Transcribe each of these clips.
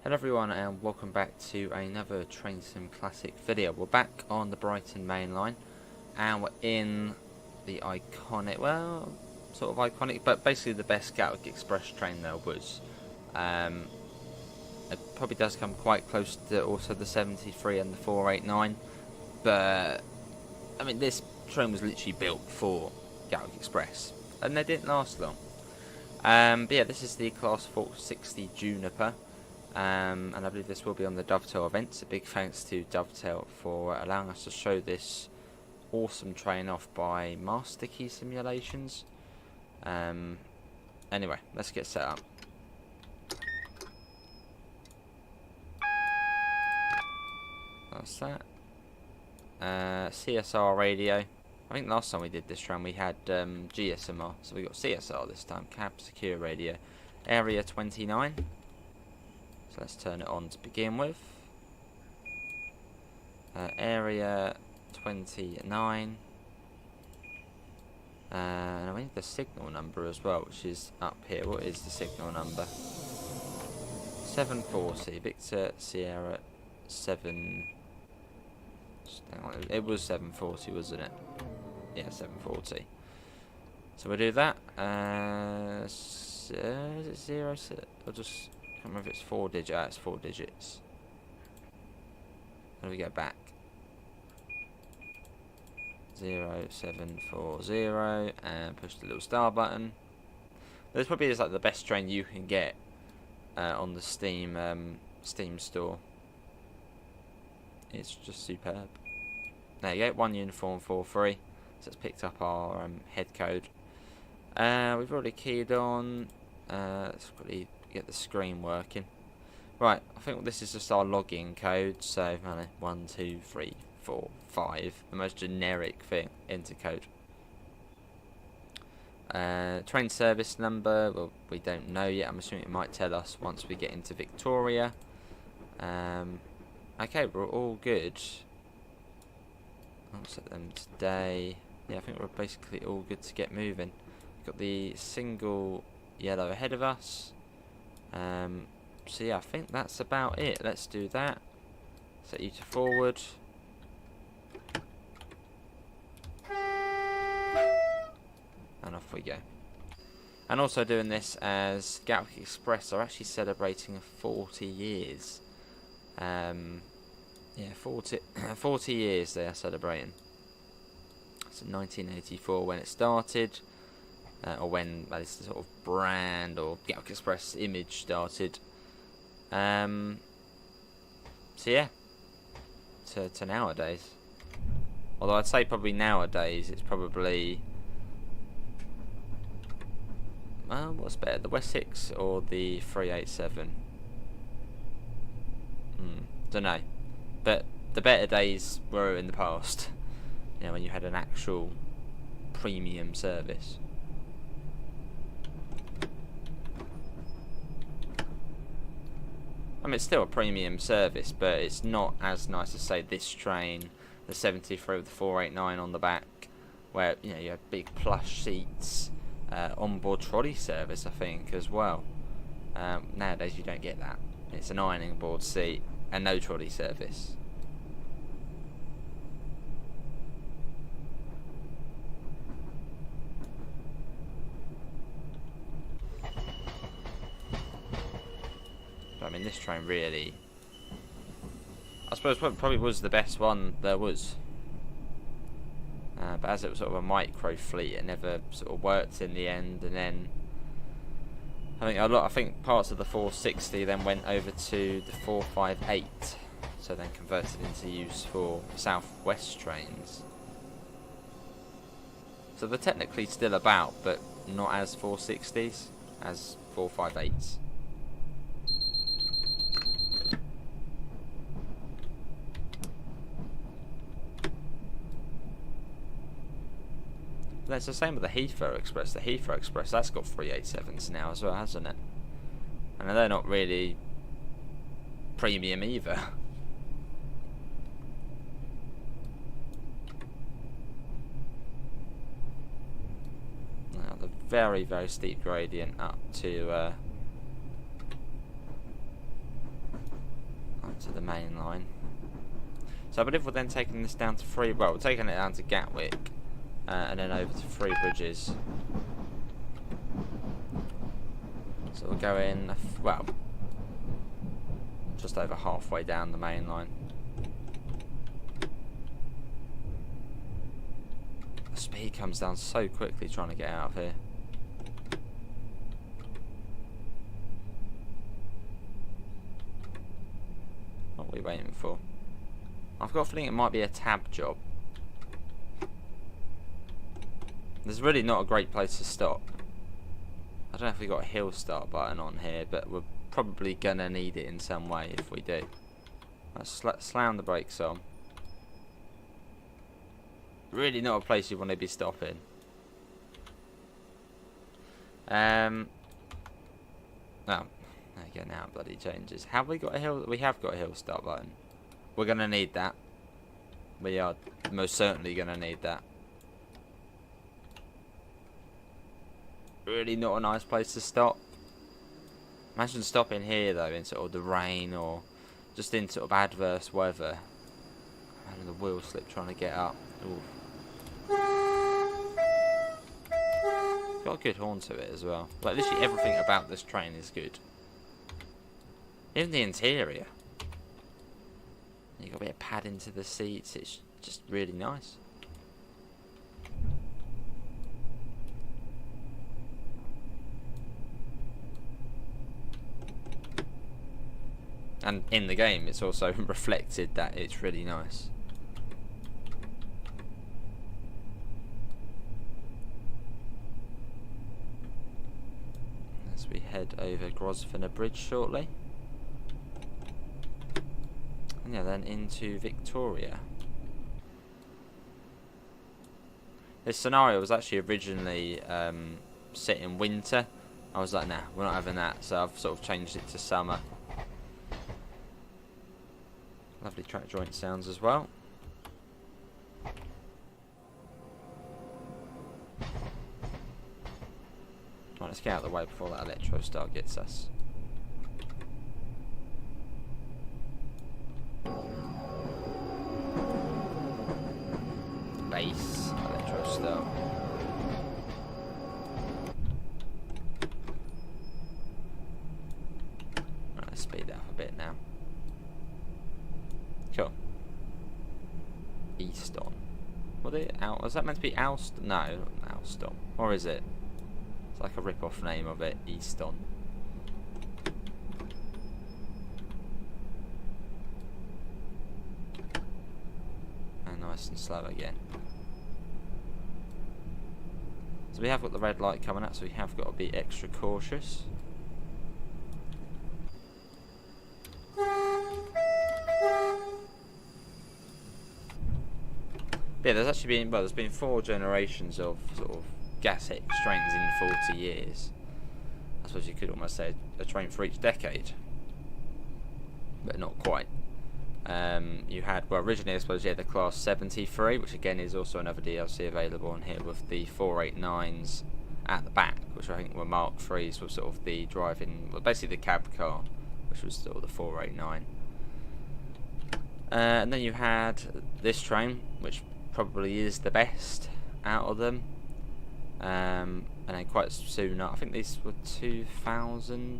Hello everyone and welcome back to another Train Sim Classic video. We're back on the Brighton Mainline and we're in the iconic, well, sort of iconic, but basically the best Gatwick Express train there was. It probably does come quite close to also the 73 and the 489, but I mean this train was literally built for Gatwick Express and they didn't last long. But yeah, this is the Class 460 Juniper. And I believe this will be on the Dovetail events. A big thanks to Dovetail for allowing us to show this awesome train off by Master Key Simulations. Anyway, let's get set up. That's that. CSR radio. I think last time we did this train we had GSMR, so we got CSR this time. Cab Secure Radio. Area 29. So let's turn it on to begin with. Area 29. And we need the signal number as well, which is up here. What is the signal number? 740. Victor Sierra 7. Hang on, it was 740, wasn't it? Yeah, 740. So we'll do that. Is it 0? I'll just. I can't remember if it's 4 digits. It's 4 digits. How do we go back? 0740 and push the little star button. This probably is like the best train you can get on the Steam store. It's just superb. There you go, 1 uniform 43. So it's picked up our head code. We've already keyed on. Let's quickly get the screen working. Right, I think this is just our login code. So 1, 2, 3, 4, 5. The most generic thing. Enter code. Train service number. Well, we don't know yet. I'm assuming it might tell us once we get into Victoria. Okay, we're all good. I'll set them today. Yeah, I think we're basically all good to get moving. We've got the single yellow ahead of us. So yeah, I think that's about it. Let's do that. Set you to forward. And off we go. And also doing this as Gatwick Express are actually celebrating 40 years. Yeah, 40 years they are celebrating. So 1984 when it started. Or when this sort of brand or Gatwick Express image started. So yeah, to nowadays. Although I'd say probably nowadays it's probably, well, what's better, the Wessex or the 387? Don't know, but the better days were in the past. You know, when you had an actual premium service. I mean, it's still a premium service, but it's not as nice as, say, this train, the 73 with the 489 on the back, where, you know, you have big plush seats, onboard trolley service, I think, as well. Nowadays, you don't get that. It's an ironing board seat and no trolley service. I mean, this train really, I suppose, probably was the best one there was. but as it was sort of a micro fleet, it never sort of worked in the end. And then I think parts of the 460 then went over to the 458, so then converted into use for southwest trains. So they're technically still about, but not as 460s, as 458s. It's the same with the Heathrow Express. The Heathrow Express, that's got 387s now as well, hasn't it? And they're not really premium either. Now the very, very steep gradient up to the main line. So I believe we're then taking this down to we're taking it down to Gatwick. And then over to Three Bridges. So we're going, well, just over halfway down the main line. The speed comes down so quickly trying to get out of here. What are we waiting for? I've got a feeling it might be a tab job. There's really not a great place to stop. I don't know if we've got a hill start button on here, but we're probably gonna need it in some way if we do. Let's slam the brakes on. Really not a place you want to be stopping. Oh, there you go, now it bloody changes. Have we got a hill? We have got a hill start button. We're gonna need that. We are most certainly gonna need that. Really not a nice place to stop. Imagine stopping here though in sort of the rain or just in sort of adverse weather. And the wheel slip trying to get up. Ooh. It's got a good horn to it as well. Like literally everything about this train is good. Even the interior. You got a bit of padding to the seats. It's just really nice. And in the game, it's also reflected that it's really nice. As we head over Grosvenor Bridge shortly. And yeah, then into Victoria. This scenario was actually originally set in winter. I was like, nah, we're not having that. So I've sort of changed it to summer. Lovely track joint sounds as well. Right, let's get out of the way before that electro start gets us. Base electro start. Right, let's speed it up a bit now. Cool. Easton. Was that meant to be Alston? No, not Alston. Or is it? It's like a rip-off name of it. Easton. And nice and slow again. So we have got the red light coming up, so we have got to be extra cautious. Yeah, there's been 4 generations of sort of gas X trains in 40 years. I suppose you could almost say a train for each decade, but not quite. You had, well, originally I suppose you had the Class 73, which again is also another DLC available on here with the 489s at the back, which I think were Mark IIIs with sort of the driving, well, basically the cab car, which was sort of the 489. And then you had this train, which probably is the best out of them, and then quite soon I think these were 2000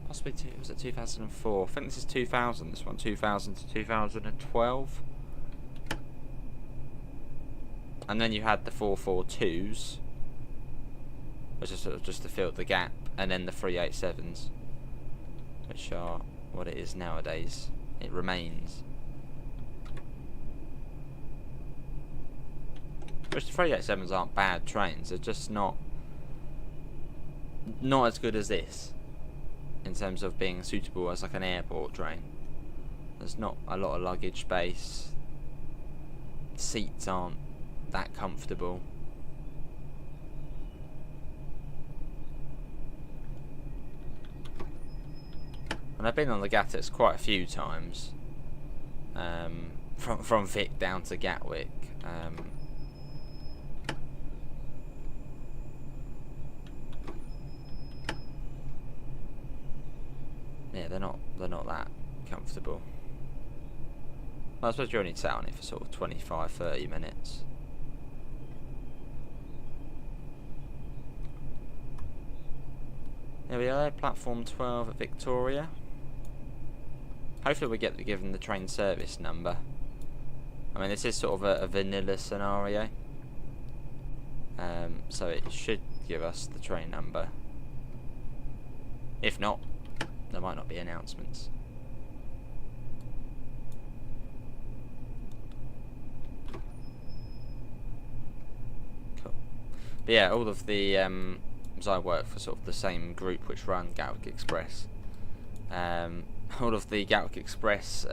possibly was it 2004? I think this is 2000, this one, 2000 to 2012. And then you had the 442s, which is sort of just to fill the gap, and then the 387s, which are what it is nowadays. It remains. Which the 387s aren't bad trains, they're just not as good as this in terms of being suitable as like an airport train. There's not a lot of luggage space. Seats aren't that comfortable. And I've been on the Gatwick quite a few times, from Vic down to Gatwick. Yeah, they're not that comfortable. Well, I suppose you only sat on it for sort of 25-30 minutes. There we are, platform 12 at Victoria. Hopefully we get given the train service number. I mean, this is sort of a vanilla scenario, so it should give us the train number. If not, there might not be announcements. Cool. But yeah, all of the as I work for sort of the same group which run Gatwick Express. All of the Gatwick Express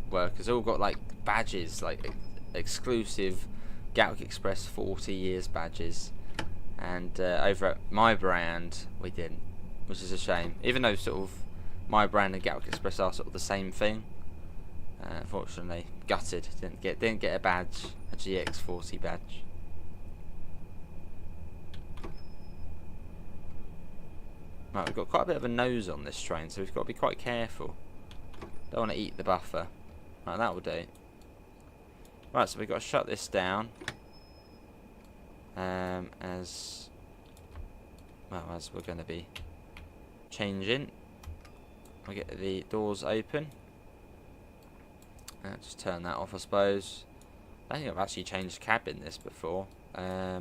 workers all got like badges, like exclusive Gatwick Express 40 years badges, and over at my brand we didn't, which is a shame. Even though sort of my brand and Gatwick Express are sort of the same thing, unfortunately gutted. Didn't get a badge, a GX40 badge. Right, we've got quite a bit of a nose on this train, so we've got to be quite careful. Don't want to eat the buffer. Right, that will do. Right, so we've got to shut this down. As we're going to be changing. We'll get the doors open. Just turn that off, I suppose. I don't think I've actually changed cab in this before. I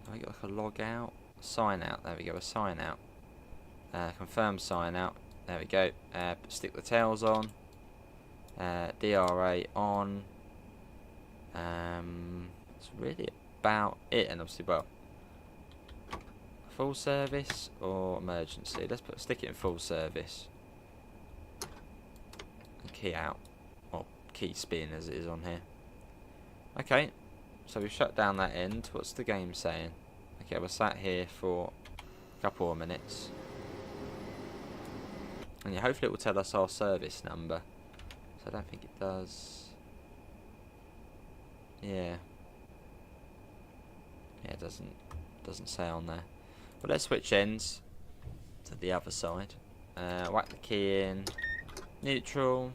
got like a log out. Sign out, there we go, a sign out. Confirm sign out, there we go. Stick the tails on. DRA on. That's really about it, and obviously, well, full service or emergency. Let's stick it in full service. Key out, or key spin as it is on here. Okay, so we've shut down that end. What's the game saying? Okay, we're sat here for a couple of minutes. And yeah, hopefully it will tell us our service number. So I don't think it does. Yeah. Yeah, it doesn't say on there. But let's switch ends to the other side. Whack the key in. Neutral.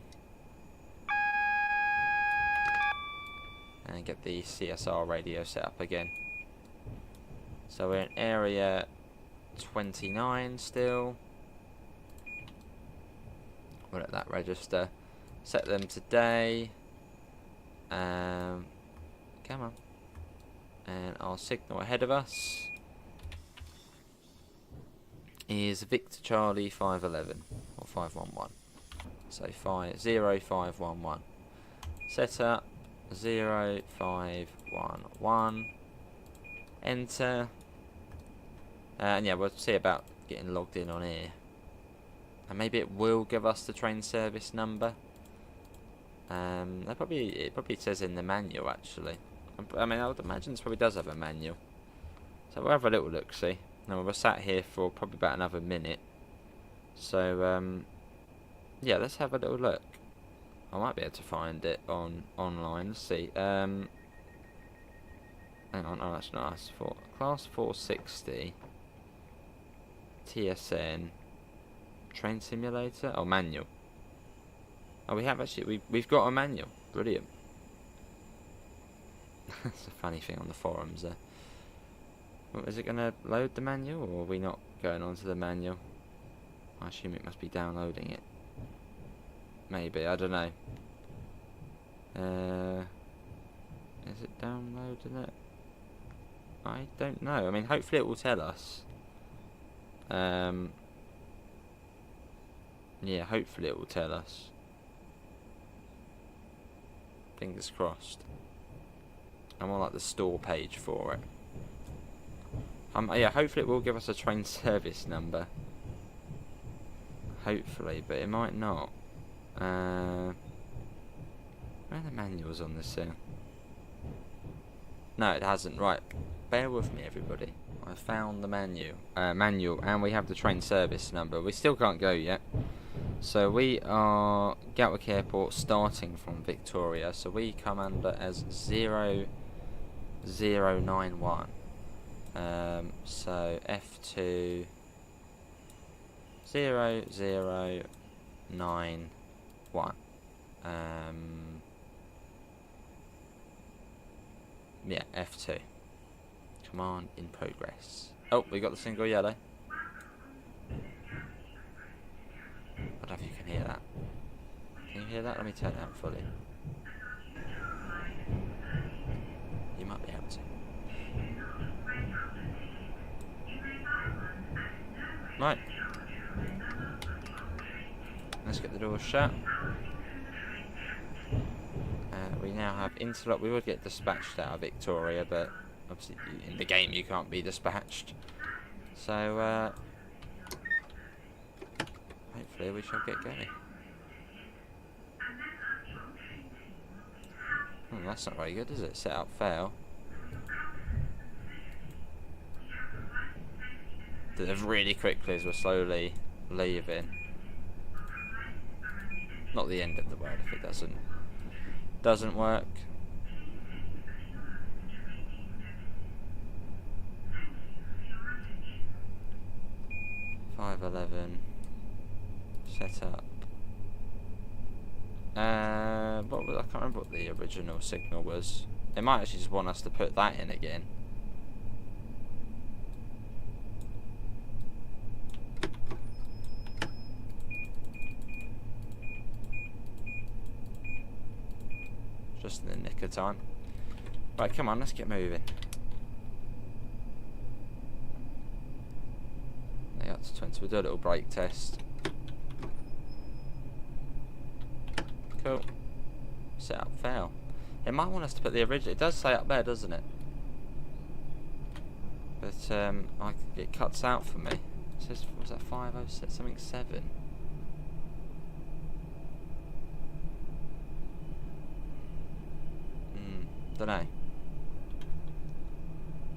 And get the CSR radio set up again. So we're in area 29 still. We'll let that register. Set them today. Come on. And our signal ahead of us is Victor Charlie 511 or 511. So 0511. Set up 0511. Enter. And yeah, we'll see about getting logged in on here. And maybe it will give us the train service number. It probably says in the manual actually. I mean, I would imagine this probably does have a manual. So we'll have a little look, see. Now we're sat here for probably about another minute. So yeah, let's have a little look. I might be able to find it online. Let's see. Hang on, oh that's not us. For class 460 TSN train simulator. Oh, manual. Oh, we have actually. We've got a manual. Brilliant. That's a funny thing on the forums there. Well, is it going to load the manual, or are we not going on to the manual? I assume it must be downloading it. Maybe, I don't know. Is it downloading it? I don't know. I mean, hopefully it will tell us. Yeah, hopefully it will tell us. Fingers crossed. I'm on like the store page for it. Yeah, hopefully it will give us a train service number. Hopefully, but it might not. Where are the manuals on this thing? No, it hasn't. Right, bear with me, everybody. I found the manual, and we have the train service number. We still can't go yet. So we are Gatwick Airport, starting from Victoria. So we come under as 0091. So F2 0091. Yeah, F2. Command in progress. Oh, we got the single yellow. I don't know if you can hear that. Can you hear that? Let me turn it up fully. You might be able to. Right. Let's get the doors shut. We now have interlock. We would get dispatched out of Victoria, but obviously in the game you can't be dispatched. So hopefully we shall get going. That's not very good, is it? Set up fail. Did it really quickly as we're slowly leaving. Not the end of the world if it doesn't work. $5.11 set up. What was, I can't remember what the original signal was. They might actually just want us to put that in again. Just in the nick of time. Right, come on, let's get moving. They got to 20. We'll do a little brake test. Cool. Set up fail. It might want us to put the original. It does say up there, doesn't it? But it cuts out for me. It says, what's that? 506 something 7. Don't know.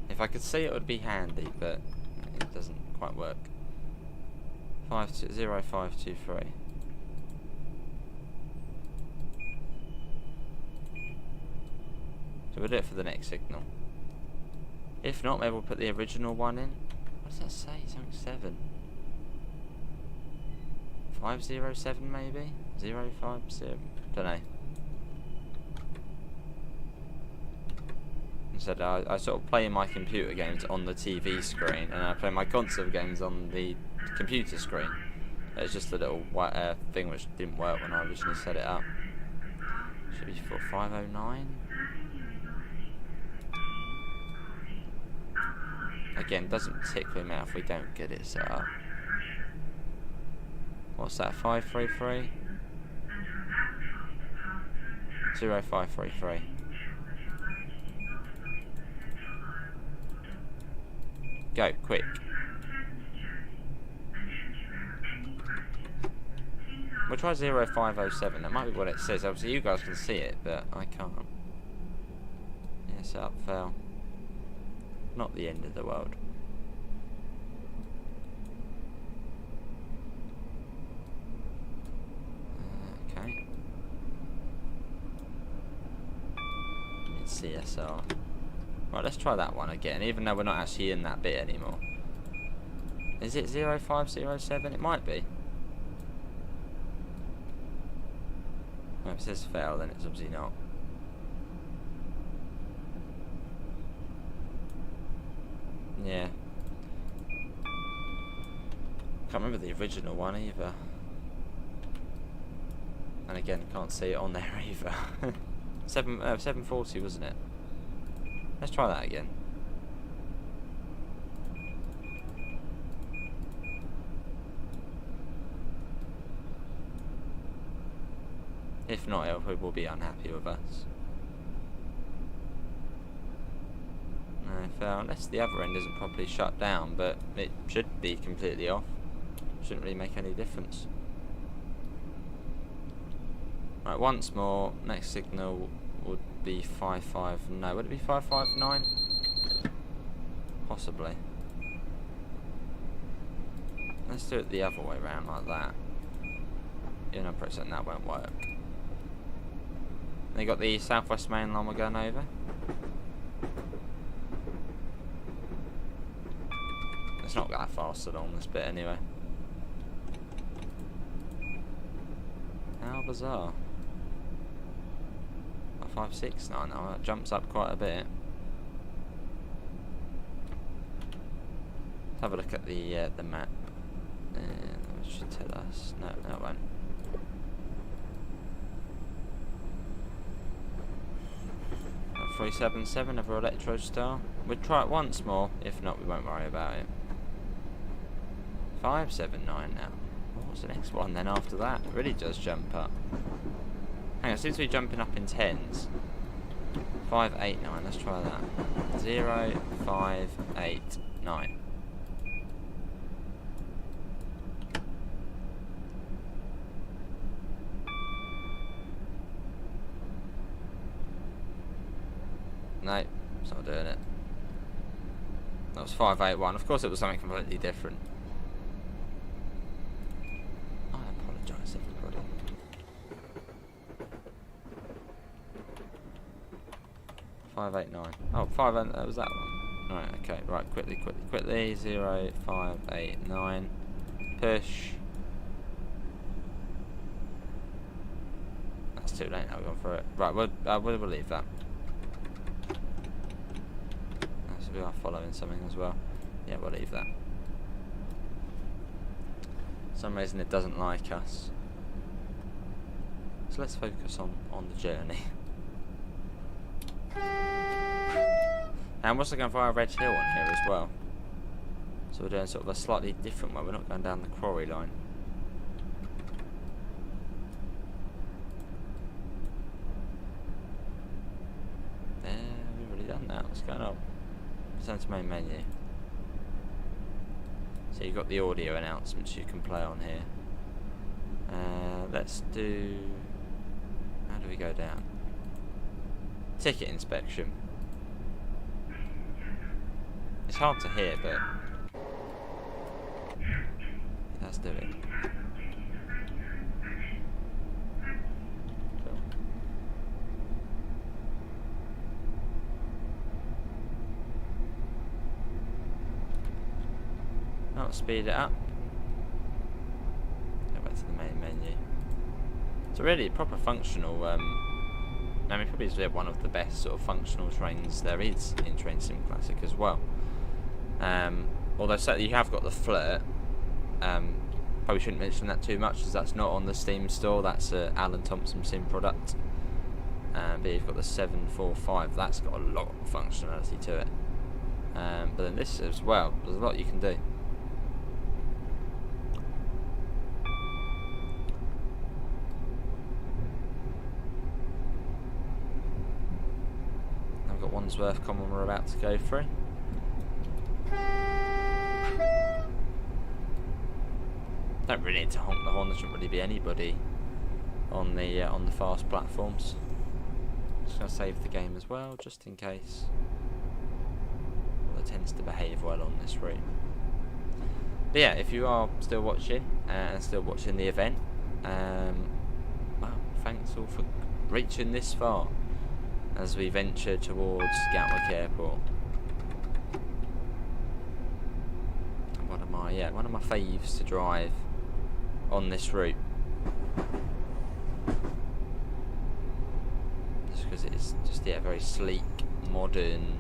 If I could see it would be handy, but it doesn't quite work. 0523. So we'll do it for the next signal. If not, maybe we'll put the original one in. What does that say? Something 7. 507 maybe? 050? Don't know. Instead, I sort of play my computer games on the TV screen, and I play my console games on the computer screen. It's just a little thing which didn't work when I originally set it up. Should be for 509. Again, doesn't tickle me out if we don't get it set up. What's that? 533? 0533. Go, quick. We'll try 0507. That might be what it says. Obviously you guys can see it, but I can't. Yeah, set up fail. Not the end of the world. Okay. CSR. Right, let's try that one again, even though we're not actually in that bit anymore. Is it 0507? It might be. Well, if it says fail, then it's obviously not. Yeah. Can't remember the original one either. And again, can't see it on there either. 740, wasn't it? Let's try that again. If not, he will be unhappy with us. Unless the other end isn't properly shut down, but it should be completely off. Shouldn't really make any difference. Right, once more, next signal would be 55. No, would it be 559? Possibly. Let's do it the other way around, like that. You know, pretty that won't work. They got the southwest main line we're going over. It's not that fast along this bit anyway. How bizarre. 569 now, that jumps up quite a bit. Let's have a look at the map. It should tell us. No, it won't. At 377 of our Electro Star. We'll try it once more. If not, we won't worry about it. 579 now. What's the next one then after that? It really does jump up. Hang on, it seems to be jumping up in tens. 589, let's try that. 0589. No, it's not doing it. That was 581. Of course it was something completely different. 589. Oh, 5, that was that one. Right, okay, right, quickly. 0589. Push. That's too late now, we've gone for it. Right, we'll leave that. So we are following something as well. Yeah, we'll leave that. For some reason it doesn't like us. So let's focus on the journey. And I'm also going for our Red Hill on here as well. So we're doing sort of a slightly different way. We're not going down the quarry line. There, we've already done that. What's going on? Return to main menu. So you've got the audio announcements you can play on here. Let's do... How do we go down? Ticket inspection. It's hard to hear, but it does do it. Cool. I'll speed it up. Go back to the main menu. It's really proper functional. I mean, probably is one of the best sort of functional trains there is in Train Sim Classic as well. Although certainly you have got the Flirt. Probably shouldn't mention that too much because that's not on the Steam store. That's a Alan Thompson Sim product. But you've got the 745. That's got a lot of functionality to it. But then this as well. There's a lot you can do. I've got Wandsworth Common we're about to go through. Don't really need to honk the horn. There shouldn't really be anybody on the fast platforms. Just gonna save the game as well, just in case. Well, it tends to behave well on this route. But yeah, if you are still watching and still watching the event, well, thanks all for reaching this far as we venture towards Gatwick Airport. One of my faves to drive on this route, just because it's just very sleek, modern,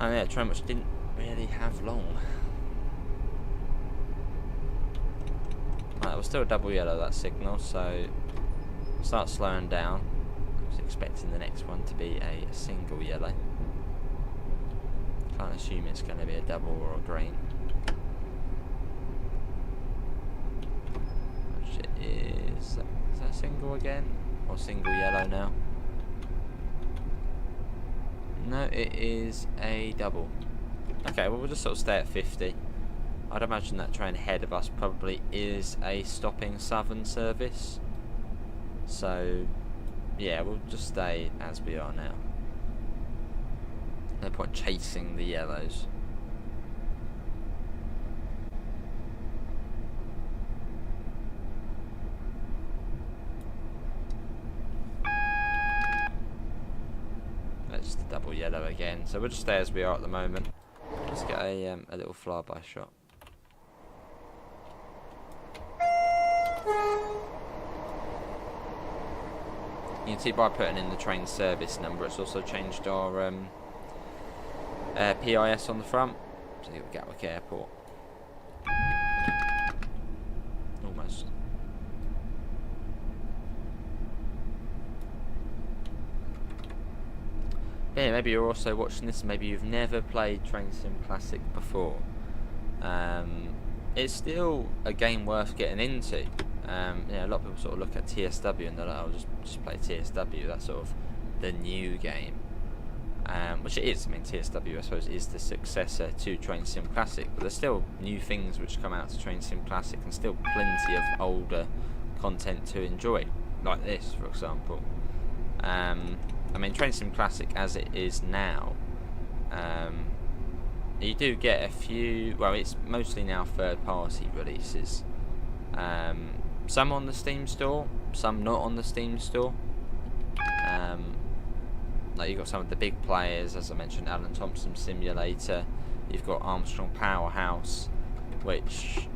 and yeah, train which didn't really have long. Right, it was still a double yellow, that signal, so start slowing down. I was expecting the next one to be a single yellow. Can't assume it's going to be a double or a green. Which is that single again? Or single yellow now? No, it is a double. Okay, well we'll just sort of stay at 50. I'd imagine that train ahead of us probably is a stopping Southern service. So, yeah, we'll just stay as we are now. No point chasing the yellows. That's the double yellow again. So we'll just stay as we are at the moment. Let's get a little flyby shot. You can see by putting in the train service number, it's also changed our PIS on the front. So you've got Gatwick Airport. Almost. Yeah, maybe you're also watching this, maybe you've never played Train Sim Classic before. It's still a game worth getting into. A lot of people sort of look at TSW and they're like, "I'll just play TSW." That's sort of the new game, which it is. I mean, TSW, I suppose, is the successor to Train Sim Classic, but there's still new things which come out to Train Sim Classic, and still plenty of older content to enjoy, like this, for example. I mean, Train Sim Classic, as it is now, you do get a few. Well, it's mostly now third-party releases. Some on the Steam store, some not on the Steam store. Like, you've got some of the big players, as I mentioned, Alan Thompson Simulator. You've got Armstrong Powerhouse, which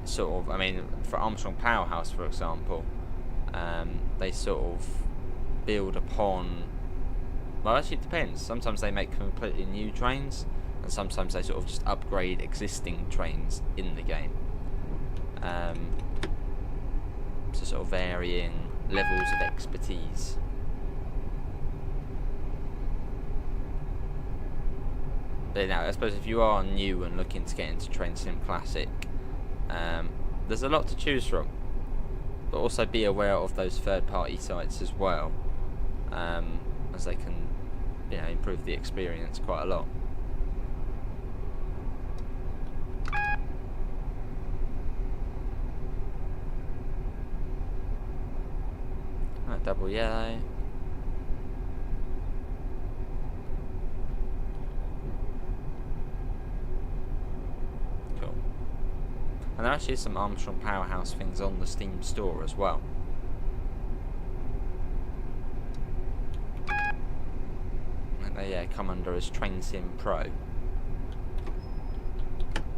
sort of, I mean, for Armstrong Powerhouse, for example, they sort of build upon. Well, actually, it depends. Sometimes they make completely new trains, and sometimes they sort of just upgrade existing trains in the game. So sort of varying levels of expertise. But now, I suppose if you are new and looking to get into Train Sim Classic, there's a lot to choose from. But also be aware of those third-party sites as well, as they can, improve the experience quite a lot. Right, double yellow. Cool. And there actually is some Armstrong Powerhouse things on the Steam store as well. And they come under as Train Sim Pro.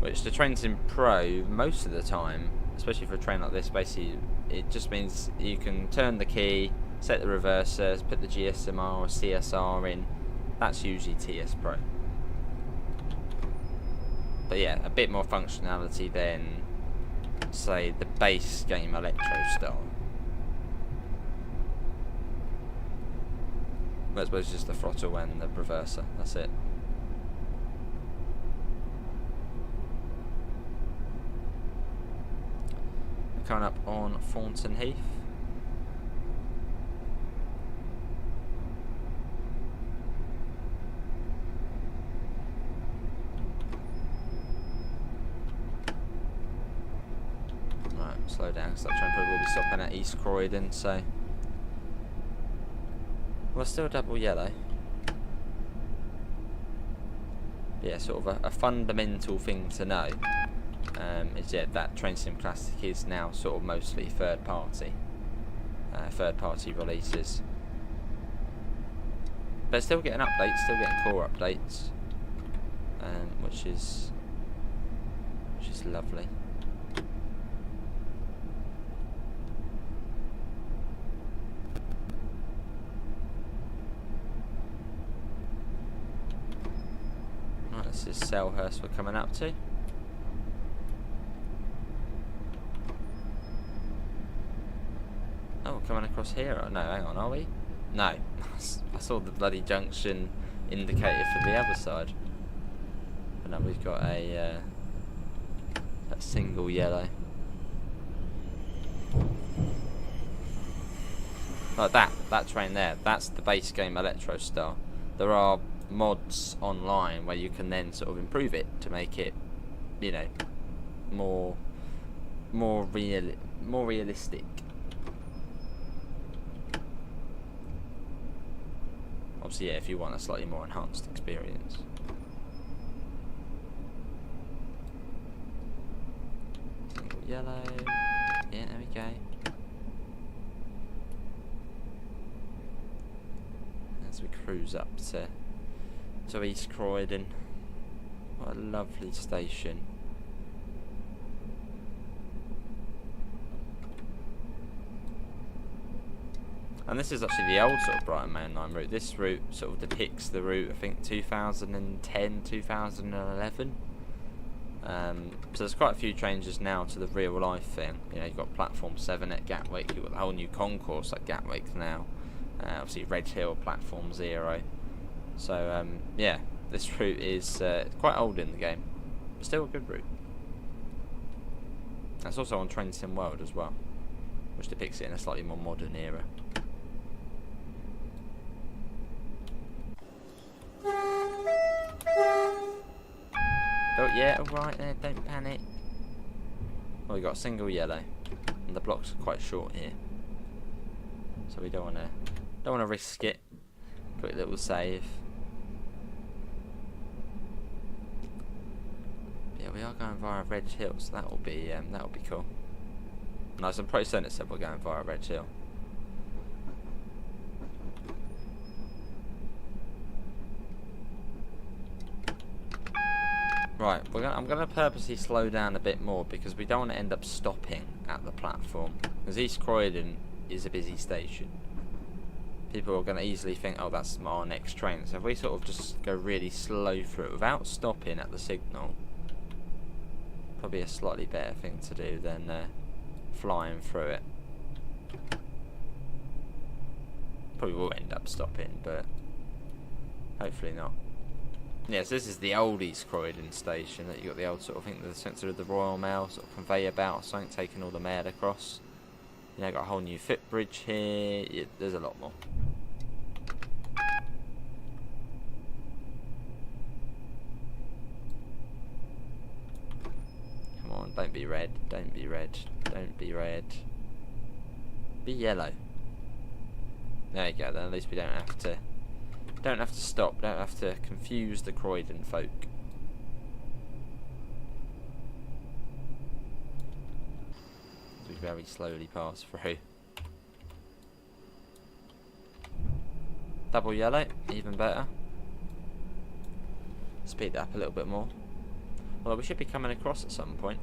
Which the Train Sim Pro, most of the time, especially for a train like this, basically it just means you can turn the key, set the reversers, put the GSMR or CSR in. That's usually TS Pro. But yeah, a bit more functionality than, say, the base game Electro style. But I suppose just the throttle and the reverser, that's it. Coming up on Thornton Heath. Right, slow down because that train probably will be stopping at East Croydon, so we're still double yellow. Yeah, sort of a fundamental thing to know. Is that Train Sim Classic is now sort of mostly third party releases, but still getting updates, still getting core updates, which is lovely. Right, this is Selhurst we're coming up to. Oh, we're coming across here. Oh, no, hang on, are we? No. I saw the bloody junction indicator for the other side. But now we've got a single yellow. Like that train there, that's the base game Electro Star. There are mods online where you can then sort of improve it to make it, you know, more realistic. Obviously, yeah, if you want a slightly more enhanced experience. Single yellow. Yeah, there we go. As we cruise up to East Croydon. What a lovely station. And this is actually the old sort of Brighton Mainline route. This route sort of depicts the route, I think, 2010, 2011. So there's quite a few changes now to the real life thing. You know, you've got Platform 7 at Gatwick, you've got the whole new concourse at Gatwick now. Obviously Red Hill, Platform 0. So, yeah, this route is quite old in the game, but still a good route. That's also on Train Sim World as well, which depicts it in a slightly more modern era. Oh yeah, alright there, don't panic. Well, we got a single yellow, and the blocks are quite short here, so we don't want to risk it. Quick little save. Yeah, we are going via Red Hill, so that'll be cool. Nice, I'm pretty certain it said we're going via Red Hill. Right, I'm going to purposely slow down a bit more because we don't want to end up stopping at the platform. Because East Croydon is a busy station. People are going to easily think, oh, that's our next train. So if we sort of just go really slow through it without stopping at the signal, probably a slightly better thing to do than flying through it. Probably will end up stopping, but hopefully not. Yes, this is the old East Croydon station. That you got the old sort of, I think the centre of the Royal Mail sort of conveyor belt or something, taking all the mail across. You know, got a whole new footbridge here. Yeah, there's a lot more. Come on, don't be red, don't be red, don't be red. Be yellow. There you go. Then at least we don't have to stop, don't have to confuse the Croydon folk. We very slowly pass through. Double yellow, even better. Speed that up a little bit more. Although we should be coming across at some point.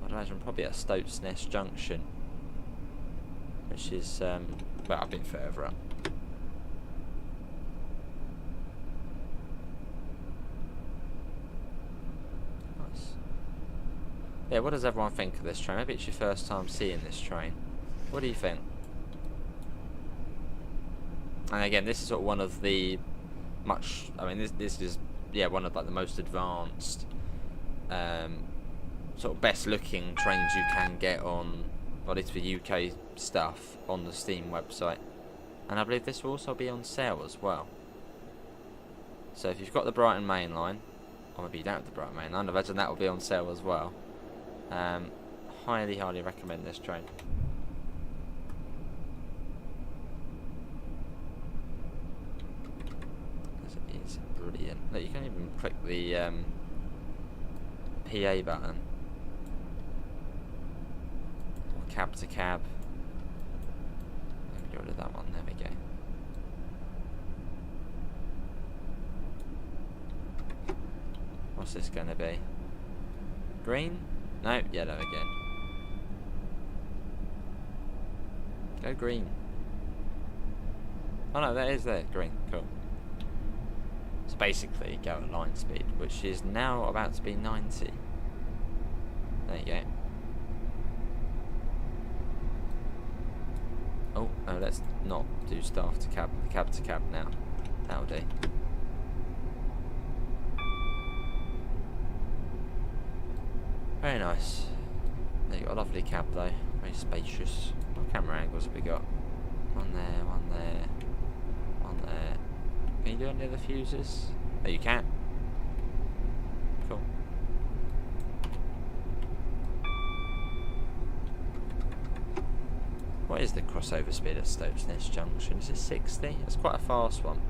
I'd imagine probably at Stoats Nest Junction, which is well, a bit further up. Yeah, what does everyone think of this train? Maybe it's your first time seeing this train. What do you think? And again, this is sort of one of the this is, yeah, one of like the most advanced, sort of best looking trains you can get on, or at least for UK stuff, on the Steam website. And I believe this will also be on sale as well. So if you've got the Brighton Mainline, or maybe you don't have the Brighton Mainline, I imagine that will be on sale as well. Highly recommend this train. It is brilliant. Look, you can even click the PA button, or cab to cab. Let me get rid of that one. There we go. What's this going to be? Green? No, yellow again. Go green. Oh no, that is there. Green. Cool. So basically, go at line speed, which is now about to be 90. There you go. let's not do staff to cab now. That'll do. Very nice. There you got a lovely cab though, very spacious. What camera angles have we got? One there, one there, one there. Can you do any other fuses? Oh, you can. Cool. What is the crossover speed at Stoke-Ness Junction? Is it 60? It's quite a fast one.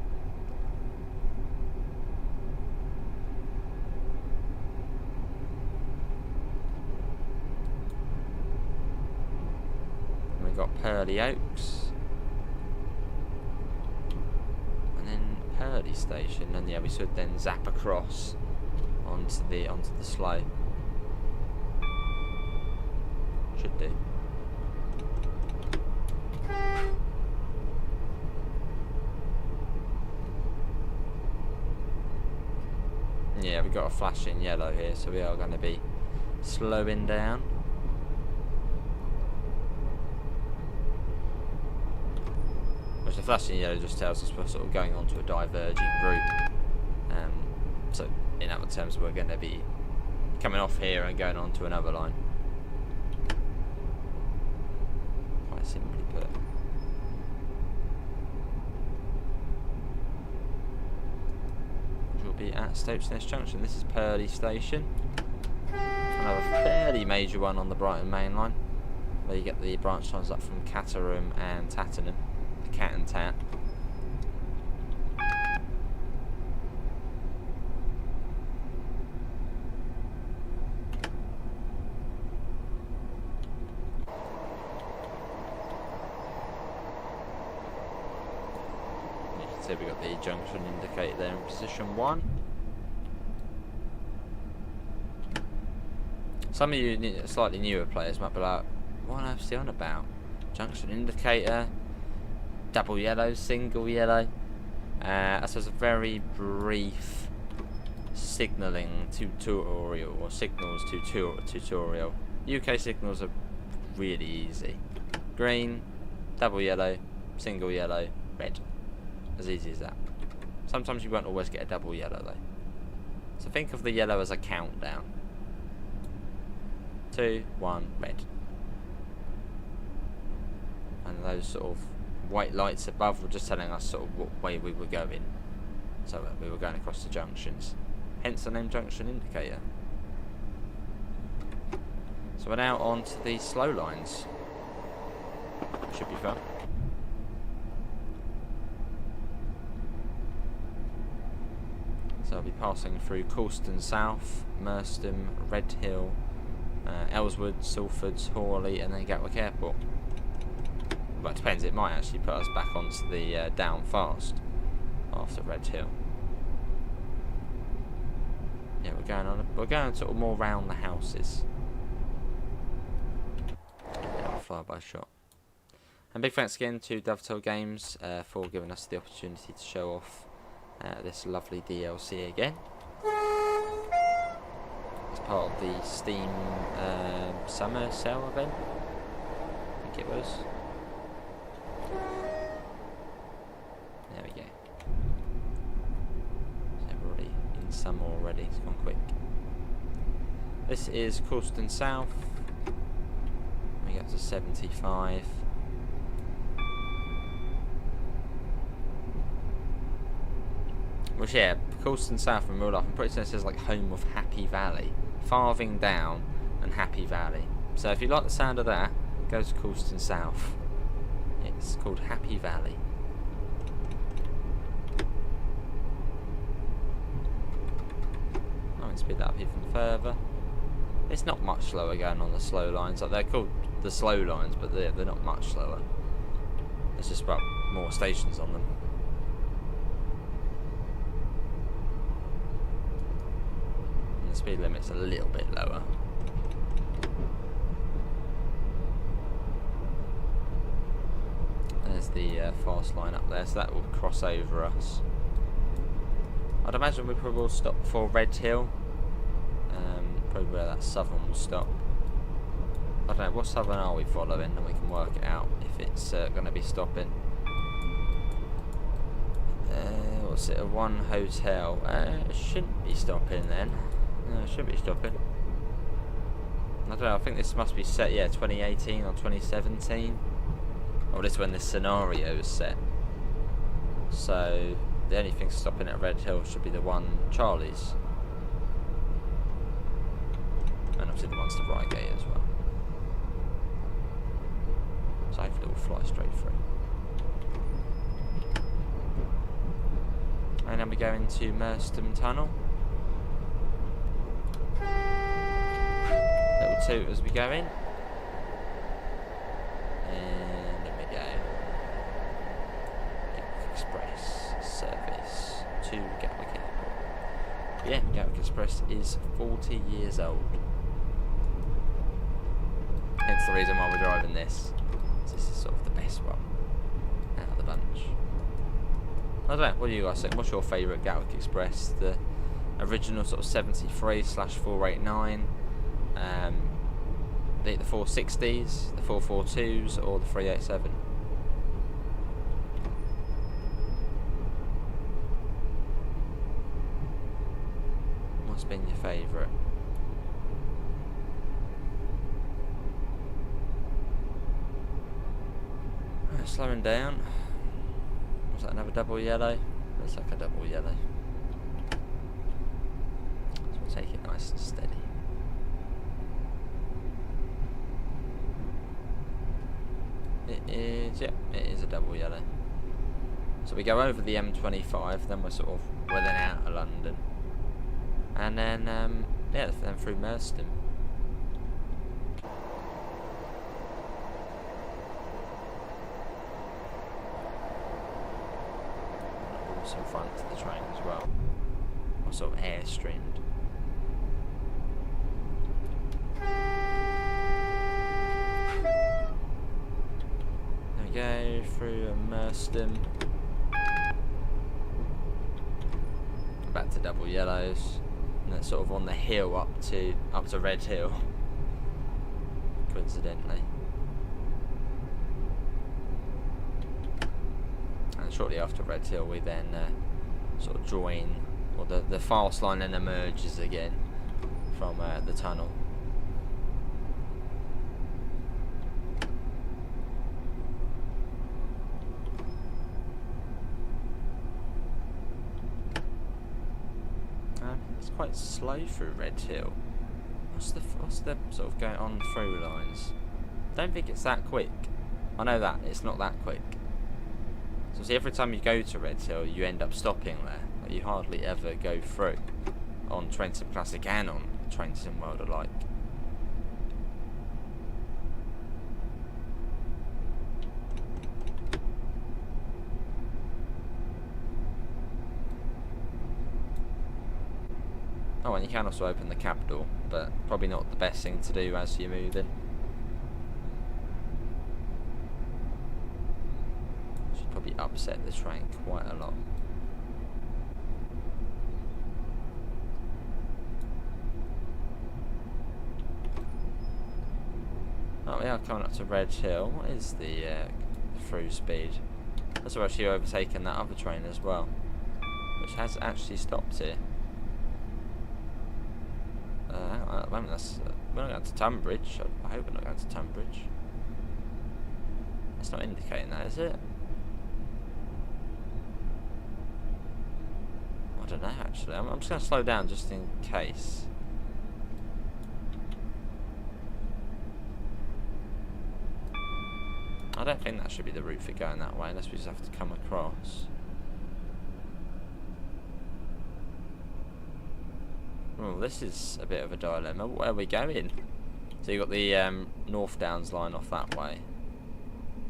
We've got Purley Oaks. And then Purley Station. And yeah, we should then zap across onto the slow. Should do. Yeah, we've got a flashing yellow here, so we are going to be slowing down. Which the flashing yellow just tells us we're sort of going onto a diverging route. So in other terms, we're going to be coming off here and going on to another line. Quite simply put. Be at Stoke-Ness Junction. This is Purley Station. Another fairly major one on the Brighton Mainline, where you get the branch lines up from Caterham and Tattenham, the Cat and Tat. So we've got the junction indicator there in position 1. Some of you slightly newer players might be like, what on earth's he on about? Junction indicator, double yellow, single yellow. I suppose a very brief signalling tutorial, or signals tutorial. UK signals are really easy. Green, double yellow, single yellow, red. As easy as that. Sometimes you won't always get a double yellow though. So think of the yellow as a countdown. 2, 1, red. And those sort of white lights above were just telling us sort of what way we were going. So we were going across the junctions. Hence the name junction indicator. So we're now on to the slow lines. Should be fun. So I'll be passing through Coulston South, Merstham, Redhill, Ellswood, Salford, Hawley, and then Gatwick Airport. Well, it depends. It might actually put us back onto the down fast after Redhill. Yeah, we're going sort of more round the houses. Yeah, fly-by shot. And big thanks again to Dovetail Games for giving us the opportunity to show off this lovely DLC again. It's part of the Steam summer sale event, I think it was. There we go. So we're already in summer already, it's gone quick. This is Coulston South. We get to 75. Which, yeah, Coulston South in real life, I'm pretty sure it says like home of Happy Valley. Farthing Down and Happy Valley. So if you like the sound of that, go to Coulston South. It's called Happy Valley. I can speed that up even further. It's not much slower going on the slow lines. Like, they're called the slow lines, but they're not much slower. There's just about more stations on them. The speed limit's a little bit lower. There's the fast line up there, so that will cross over us. I'd imagine we probably will stop before Redhill. Probably where that southern will stop. I don't know, what southern are we following, and we can work it out if it's going to be stopping. What's it, a one hotel? It shouldn't be stopping then. No, it shouldn't be stopping. I don't know, I think this must be set, yeah, 2018 or 2017. Or this is when this scenario is set. So, the only thing stopping at Red Hill should be the one Charlie's. And obviously the ones to Reigate as well. So hopefully we'll fly straight through. And then we go into Merstham Tunnel. Little toot as we go in. And then we go. Gatwick Express service to Gatwick Airport. Yeah, Gatwick Express is 40 years old. Hence the reason why we're driving this. This is sort of the best one out of the bunch. I don't know, what do you guys think? What's your favourite Gatwick Express? The original sort of 73/489, the 460s, the 442s, or the 387? What's been your favourite? Slowing down. Was that another double yellow? Looks like a double yellow. So we'll take it nice and steady. It is, yeah, it is a double yellow. So we go over the M25, then we're sort of within out of London. And then, yeah, then through Merstham. In front of the train as well, or sort of airstreamed. There we go through Merstham, back to double yellows, and then sort of on the hill up to Red Hill. Coincidentally. Shortly after Red Hill we then sort of join, or the fast line then emerges again from the tunnel. It's quite slow through Red Hill. What's the sort of going on through lines? Don't think it's that quick. I know that it's not that quick. So see, every time you go to Red Hill, you end up stopping there. Like, you hardly ever go through on Train Sim Classic and on Train Sim World alike. Oh, and you can also open the cab door, but probably not the best thing to do as you move in. Probably upset the train quite a lot. Oh, we are coming up to Red Hill. What is the through speed? That's actually overtaken that other train as well, which has actually stopped here. At the moment, we're not going to Tunbridge. I hope we're not going to Tunbridge. That's not indicating that, is it? I don't know actually. I'm just going to slow down just in case. I don't think that should be the route for going that way, unless we just have to come across. Oh, this is a bit of a dilemma. Where are we going? So you've got the North Downs line off that way,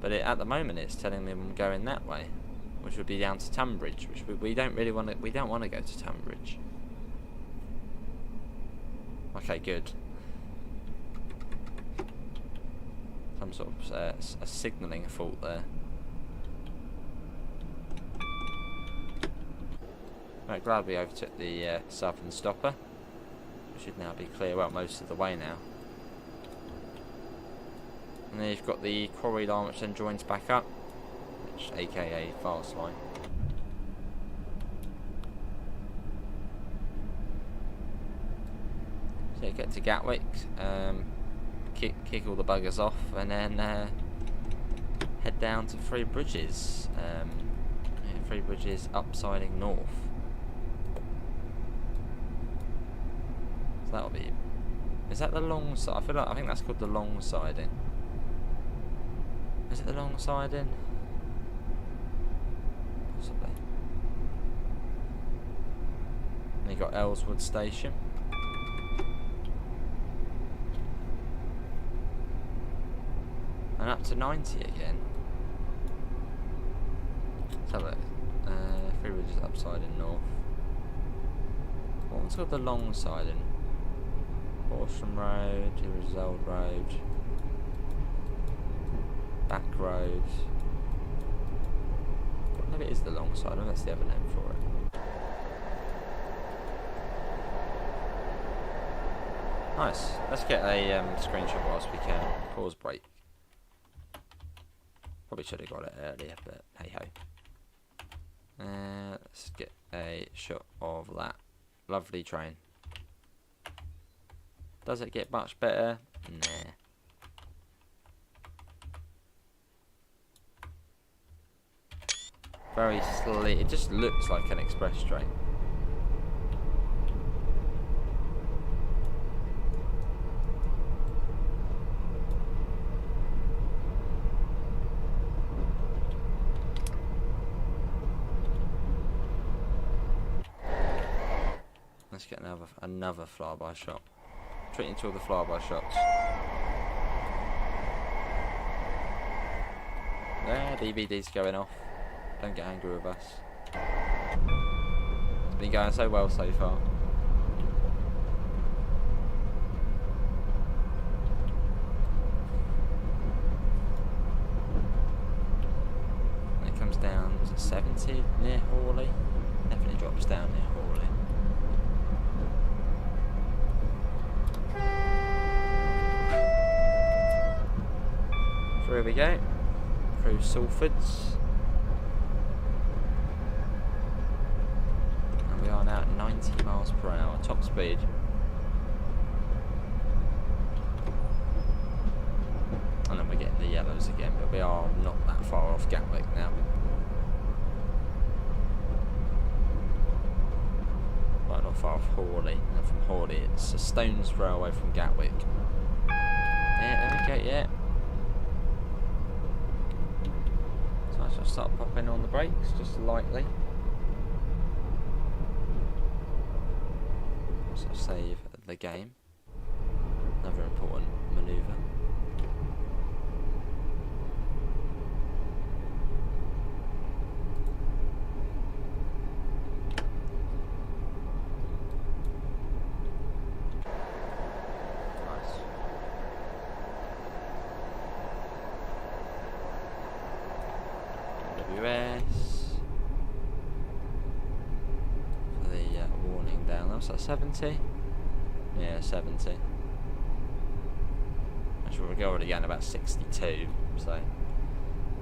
but at the moment it's telling me I'm going that way, which would be down to Tunbridge, which we don't really want to. We don't want to go to Tunbridge. Okay, good. Some sort of a signalling fault there. Right, glad we overtook the southern stopper. We should now be clear, well, most of the way now. And then you've got the Croydon line, which then joins back up, which aka fast line. So you get to Gatwick, kick all the buggers off, and then head down to Three Bridges. Three Bridges upsiding north. So that'll be. Is that the long side? I think that's called the long siding. Is it the long siding? Possibly. And you got Ellswood Station. And up to 90 again. Let's have a look. Three Bridges upsiding north. What one's called the long siding? Horsham Road, here is Old Road. Back Road. Maybe it is the long side, that's the other name for it. Nice. Let's get a screenshot whilst we can. Pause break. Probably should have got it earlier, but hey ho. Let's get a shot of that lovely train. Does it get much better? Nah. Very sleek. It just looks like an express train. Let's get another flyby shot. Treating to all the flyby shots. There, DVD's going off. Don't get angry with us. It's been going so well so far. And it comes down, was it 70 near Hawley? Definitely drops down near Hawley. Through we go. Through Salfords. We are now at 90 miles per hour, top speed. And then we're getting the yellows again, but we are not that far off Gatwick now. Well, not far off Hawley. And from Hawley, it's a stone's throw away from Gatwick. Yeah, there we go, yeah. So I shall start popping on the brakes, just lightly. So save the game. Another important manoeuvre. Nice. WS. For the warning down there. So 70? Yeah, 70. Actually, we're already going about 62, so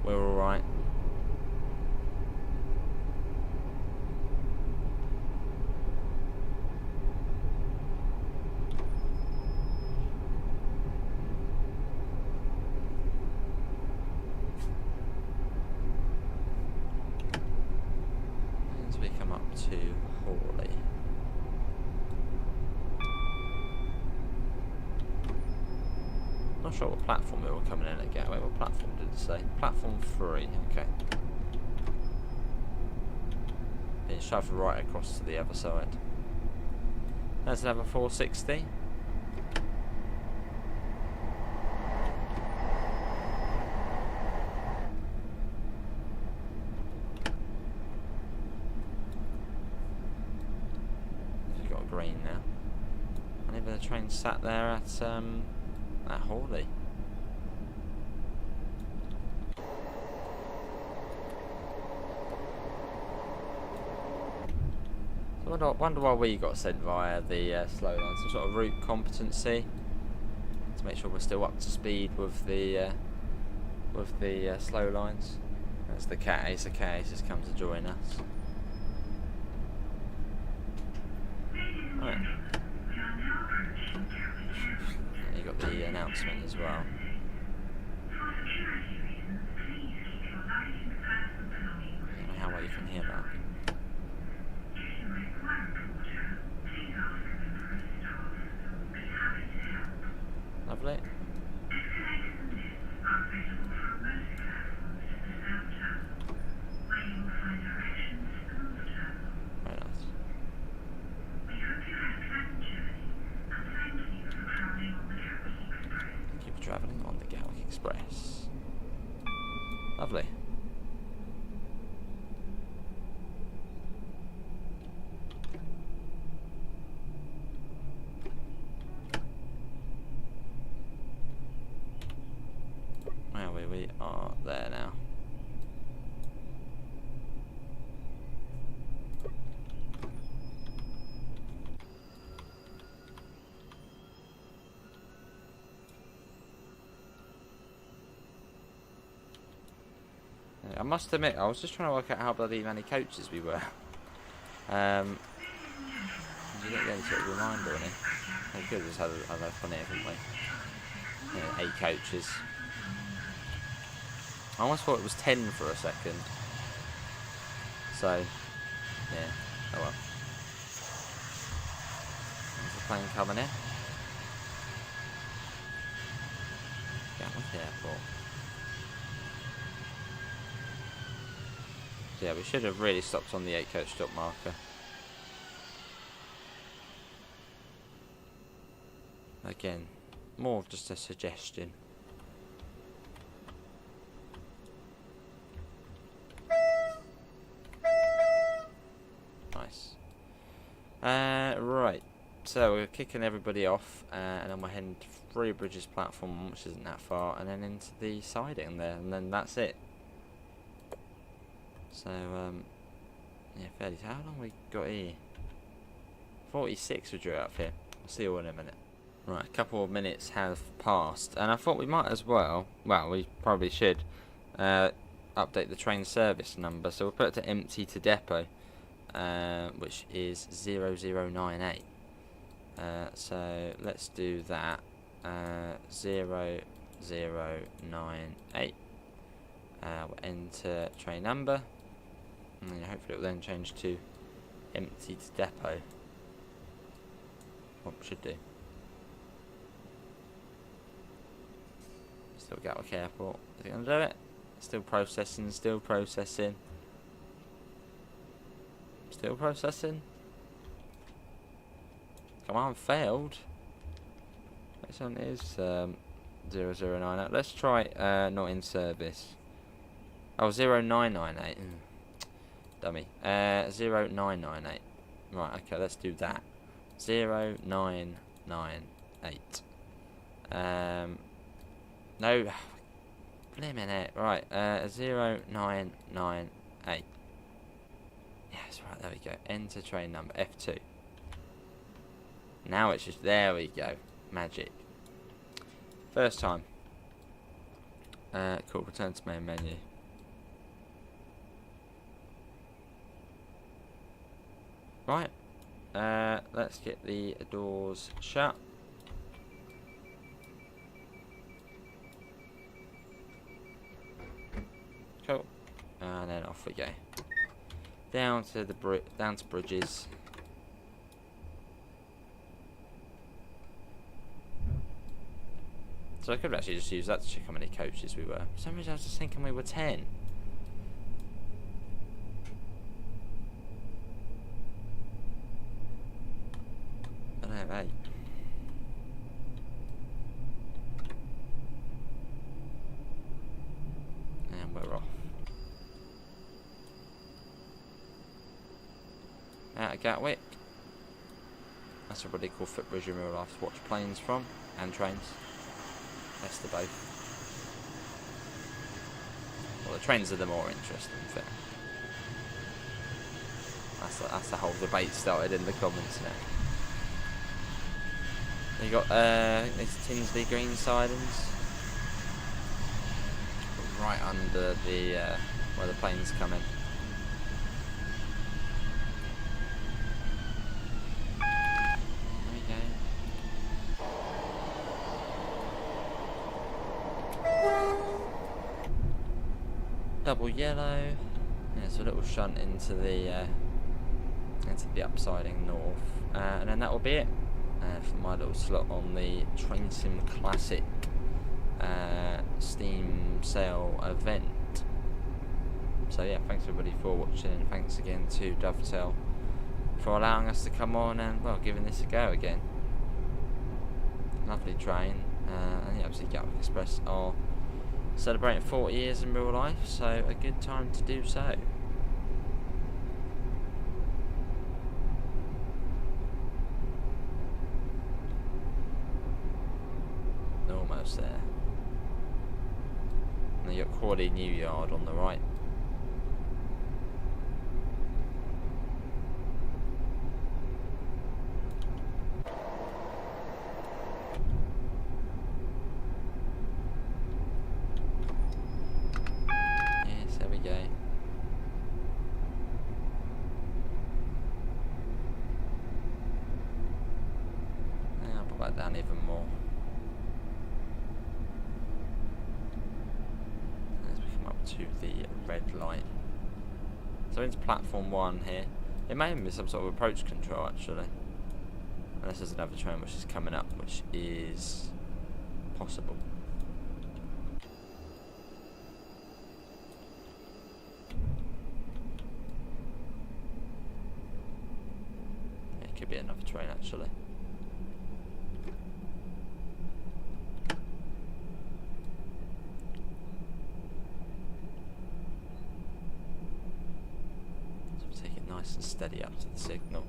we're alright. As we come up to Hawley. Not sure what platform we were coming in at Gatwick. What platform did it say? Platform 3, okay. Then shove right across to the other side. Let's have a 460. We've got a green now. And even the train sat there at Hawley. So I wonder why we got sent via the slow line. Some sort of route competency. to make sure we're still up to speed with the slow lines. That's the Cat Ace. The Cat Ace has come to join us. Right. You got the announcement as well. I don't know how well you can hear that. Lovely. Very nice. Thank you for travelling on the Gatwick Express. Lovely. We are there now. I must admit, I was just trying to work out how bloody many coaches we were. You don't get any sort of reminder on it. We could have just had a fun here, couldn't we? Yeah, 8 coaches. I almost thought it was 10 for a second. So, yeah, oh well. There's a plane coming in. Gatwick Airport. So yeah, we should have really stopped on the 8 coach stop marker. Again, more of just a suggestion. Nice. Right, so we're kicking everybody off, and then we're heading to Three Bridges platform, which isn't that far, and then into the siding there, and then that's it. So, yeah, fairly. How long we got here? 46 we drew out here. I'll see you all in a minute. Right, a couple of minutes have passed, and I thought we might as well, we probably should, update the train service number. So we'll put it to empty to depot, which is 0098. So let's do that. 0098. We'll enter train number, and then hopefully it will then change to empty to depot. What we should do. Still Gatwick Airport. Is it going to do it? Still processing, still processing. Still processing. Come on, failed. This one is 0098. Let's try not in service. Oh, 0998. Dummy. 0998. Right, okay, let's do that. 0998. No. Blimmin' it. Right, 0998. Yes, right, there we go. Enter train number, F2. Now it's just, there we go. Magic. First time. Cool, return to main menu. Right. Let's get the doors shut. Cool. And then off we go. Down to the bridges. So I could actually just use that to check how many coaches we were. For some reason I was just thinking we were 10. I don't know, 8. And we're off. Out of Gatwick. That's a really cool footbridge in real life to watch planes from, and trains. Best of both. Well, the trains are the more interesting thing. That's the whole debate started in the comments now. You got these Tinsley green sidings right under the where the planes come in. There we go. Double yellow. Yeah, so a little shunt into the upsiding north, and then that will be it for my little slot on the Train Sim Classic Steam sale event. So yeah, thanks everybody for watching, and thanks again to Dovetail for allowing us to come on and, well, giving this a go again. Lovely train, and yeah, obviously Gatwick Express are celebrating 40 years in real life, so a good time to do so. Almost there. And you got Crawley New Yard on the right. Yes, there we go. Now I'll put that down even more. To the red light. So into platform 1 here. It may even be some sort of approach control actually. Unless there's another train which is coming up, which is possible. It could be another train actually. Nice and steady up to the signal.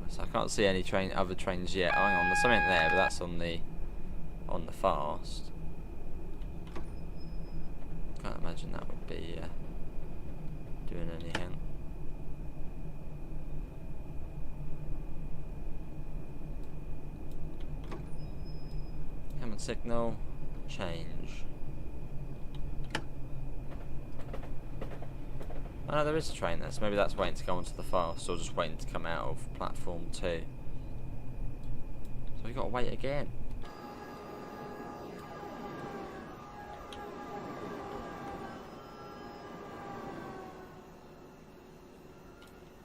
So I can't see any other trains yet. Oh, hang on, there's something there, but that's on the fast. Can't imagine that would be doing anything. Come on, signal, change. Oh no, there is a train there, so maybe that's waiting to go onto the fast, or just waiting to come out of platform 2. So we've got to wait again.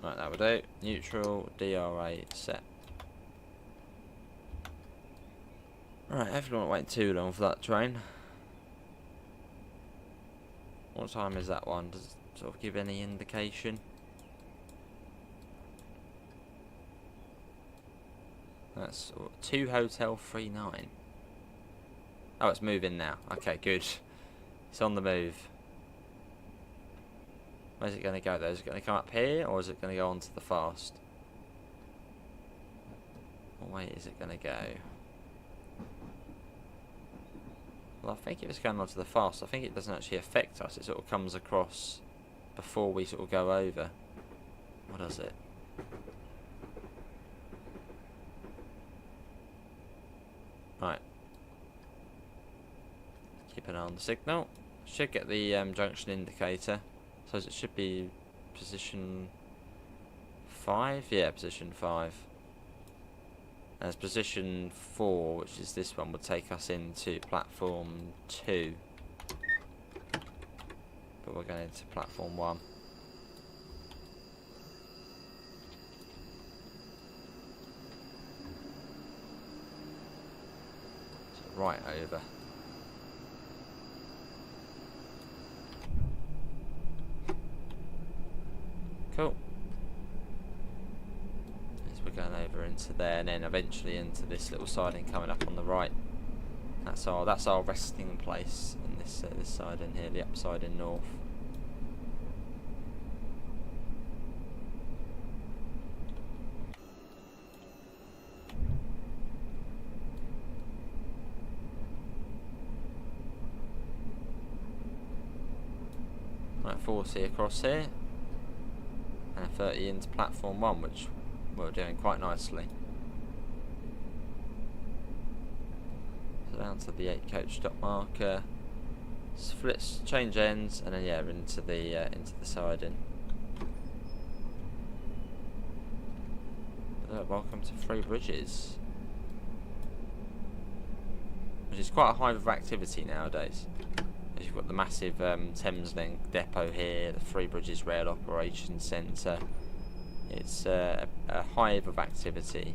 Right, that will do. Neutral, DRA set. Right, hopefully won't wait too long for that train. What time is that one? Does it sort of give any indication? That's 2 Hotel 39. Oh, it's moving now. Okay, good. It's on the move. Where's it going to go though? Is it going to come up here, or is it going to go onto the fast? What way is it going to go? Well, I think if it's going onto the fast, I think it doesn't actually affect us. It sort of comes across before we sort of go over. What does it? Right. Keep an eye on the signal. Should get the junction indicator. So it should be position 5? Yeah, position 5. As position 4, which is this one, would take us into platform 2. But we're going into platform 1. So right over. Cool. As we're going over into there, and then eventually into this little siding coming up on the right. That's our resting place in this this side in here, the upside in north. Right, 40 across here. And 30 into platform 1, which we're doing quite nicely. So down to the 8 coach stop marker. Splits, change ends, and then yeah, into the siding. Welcome to Three Bridges, which is quite a hive of activity nowadays. As you've got the massive Thameslink depot here, the Three Bridges Rail Operations Centre. It's a hive of activity.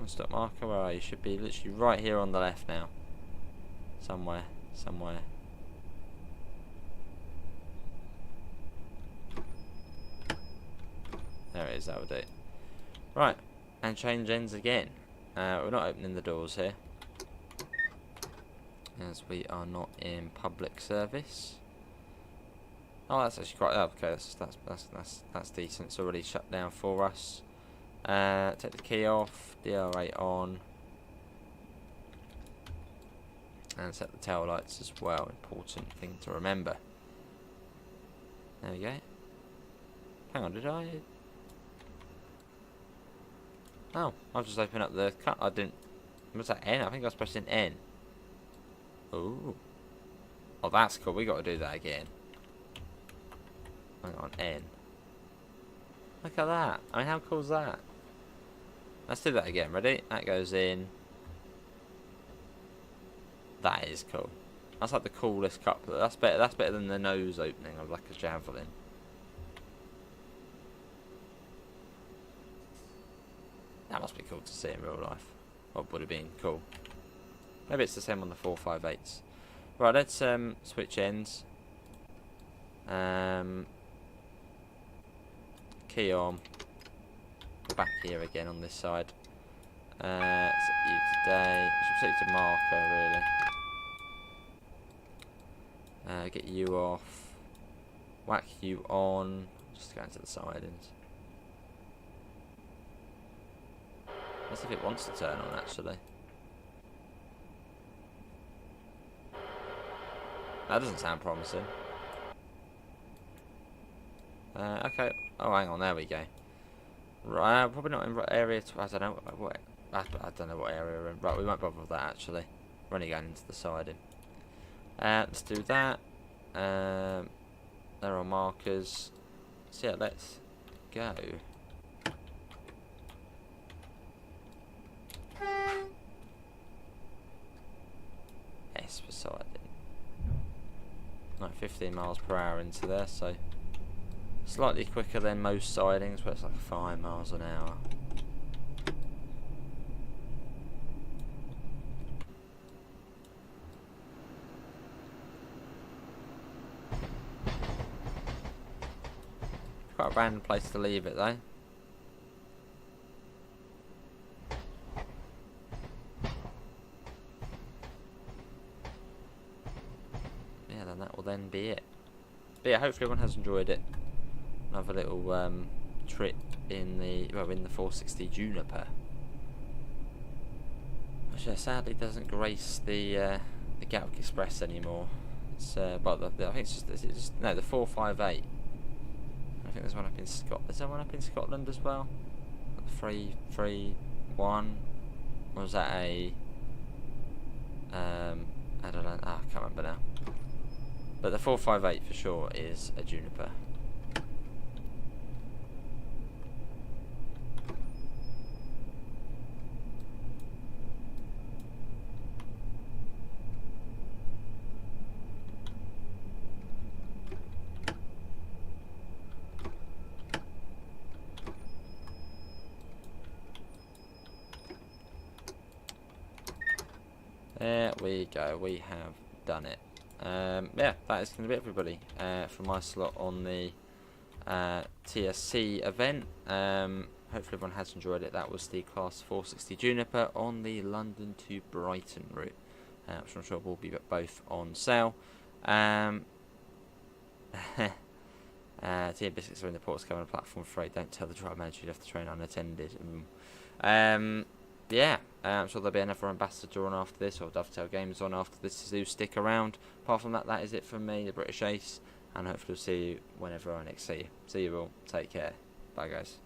Stop marker, where are you? Should be literally right here on the left now. Somewhere. There it is, that would do it. Right, and change ends again. We're not opening the doors here, as we are not in public service. Oh, that's actually quite, oh, okay, that's decent. It's already shut down for us. Take the key off, DR8 on, and set the tail lights as well. Important thing to remember. There we go. Hang on, did I? Oh, I'll just open up the cut. I didn't. Was that N? I think I was pressing N. Ooh. Oh, that's cool. We got to do that again. Hang on, N. Look at that. I mean, how cool is that? Let's do that again. Ready? That goes in. That is cool. That's like the coolest cup. That's better. That's better than the nose opening of like a javelin. That must be cool to see in real life. What would have been cool? Maybe it's the same on the 458s. Right. Let's switch ends. Key on. Back here again on this side. Set you today. I should set you to marker really. Get you off. Whack you on. Just go into the sidings. Let's see if it wants to turn on actually. That doesn't sound promising. Okay. Oh, hang on. There we go. Right, probably not in area. I don't know what. I don't know what area we're in. Right, we won't bother with that actually. We're only going into the siding. Let's do that. There are markers. So yeah, let's go. S for siding. Like 15 miles per hour into there, so. Slightly quicker than most sidings, but it's like 5 miles an hour. Quite a random place to leave it though. Yeah, then that will then be it. But yeah, hopefully everyone has enjoyed it. Another little trip in the 460 Juniper, which sadly doesn't grace the Gatwick Express anymore. It's but I think it's just no, the 458. I think there's one up in Scotland. Is there one up in Scotland as well? The 331. Or was that a I don't know. I can't remember now. But the 458 for sure is a Juniper. There we go, we have done it. Yeah, that is going to be everybody for my slot on the TSC event. Hopefully everyone has enjoyed it. That was the Class 460 Juniper on the London to Brighton route, which I'm sure will be both on sale. Tea and biscuits are in the ports coming on the platform for free. Don't tell the driver manager you left the train unattended. Yeah, I'm sure there'll be another ambassador on after this, or Dovetail Games on after this, to stick around. Apart from that, that is it from me, the British Ace, and hopefully we'll see you whenever I next see you. See you all. Take care. Bye, guys.